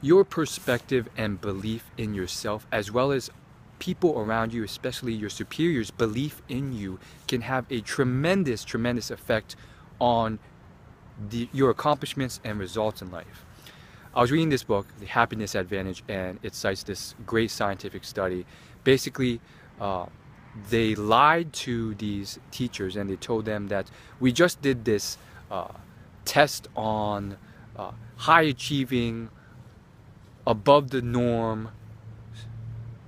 your perspective and belief in yourself, as well as people around you, especially your superiors' belief in you, can have a tremendous, tremendous effect on your accomplishments and results in life. I was reading this book, The Happiness Advantage, and it cites this great scientific study. Basically, they lied to these teachers and they told them that we just did this test on high achieving, above the norm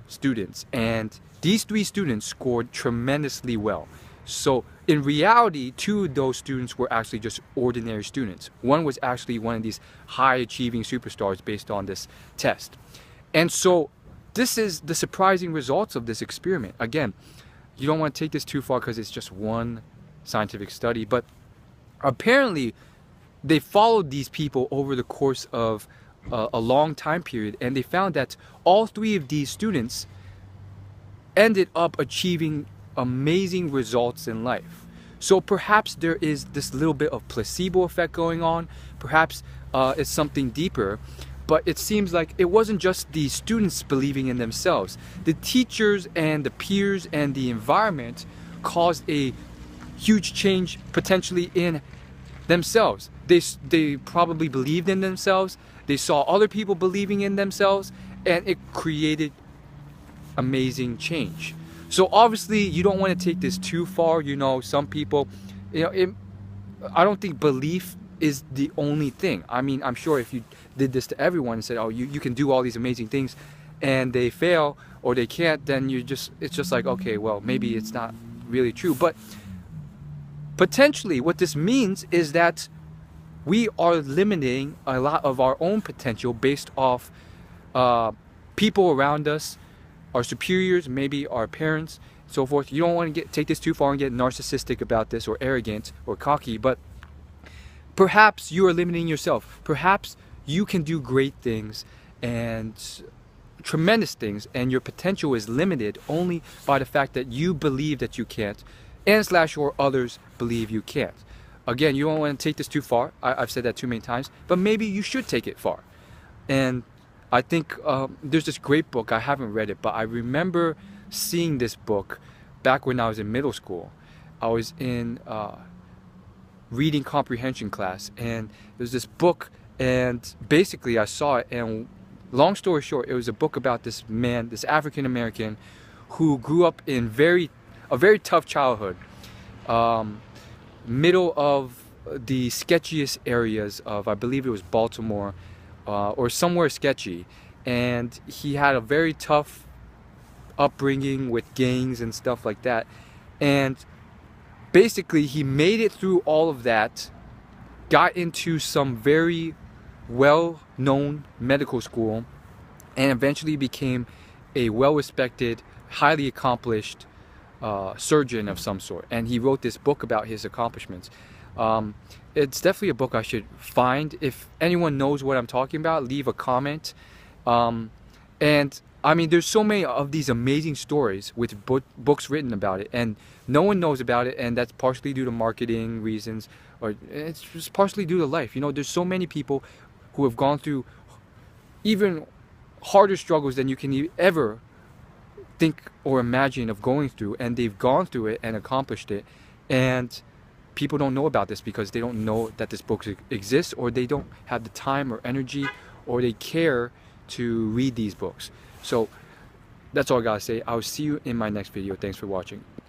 students, and these 3 students scored tremendously well. So in reality, 2 of those students were actually just ordinary students. One was actually one of these high achieving superstars based on this test. And so this is the surprising results of this experiment. Again, you don't want to take this too far because it's just one scientific study, but apparently they followed these people over the course of a long time period, and they found that all 3 of these students ended up achieving amazing results in life. So perhaps there is this little bit of placebo effect going on. Perhaps it's something deeper, but it seems like it wasn't just the students believing in themselves. The teachers and the peers and the environment caused a huge change potentially in themselves. They probably believed in themselves. They saw other people believing in themselves, and it created amazing change. So obviously you don't want to take this too far. You know, some people, I don't think belief is the only thing. I mean, I'm sure if you did this to everyone and said, oh, you can do all these amazing things, and they fail or they can't, then it's just like, okay, well, maybe it's not really true. But potentially what this means is that we are limiting a lot of our own potential based off people around us, our superiors, maybe our parents, so forth. You don't want to take this too far and get narcissistic about this or arrogant or cocky, but perhaps you are limiting yourself. Perhaps you can do great things and tremendous things, and your potential is limited only by the fact that you believe that you can't, and / or others believe you can't. Again, you don't want to take this too far. I've said that too many times, but maybe you should take it far. And I think there's this great book. I haven't read it, but I remember seeing this book back when I was in middle school. I was in reading comprehension class, and there's this book, and basically I saw it, and long story short, it was a book about this man, this African American, who grew up in a very tough childhood. Middle of the sketchiest areas of, I believe it was Baltimore, or somewhere sketchy, and he had a very tough upbringing with gangs and stuff like that, and basically he made it through all of that, got into some very well-known medical school, and eventually became a well-respected, highly accomplished surgeon of some sort. And he wrote this book about his accomplishments. It's definitely a book I should find. If anyone knows what I'm talking about, leave a comment. And I mean, there's so many of these amazing stories with books written about it, and no one knows about it, and that's partially due to marketing reasons, or it's just partially due to life. You know, there's so many people who have gone through even harder struggles than you can ever think or imagine of going through, and they've gone through it and accomplished it, and people don't know about this because they don't know that this book exists, or they don't have the time or energy, or they care to read these books. So that's all I gotta say. I'll see you in my next video. Thanks for watching.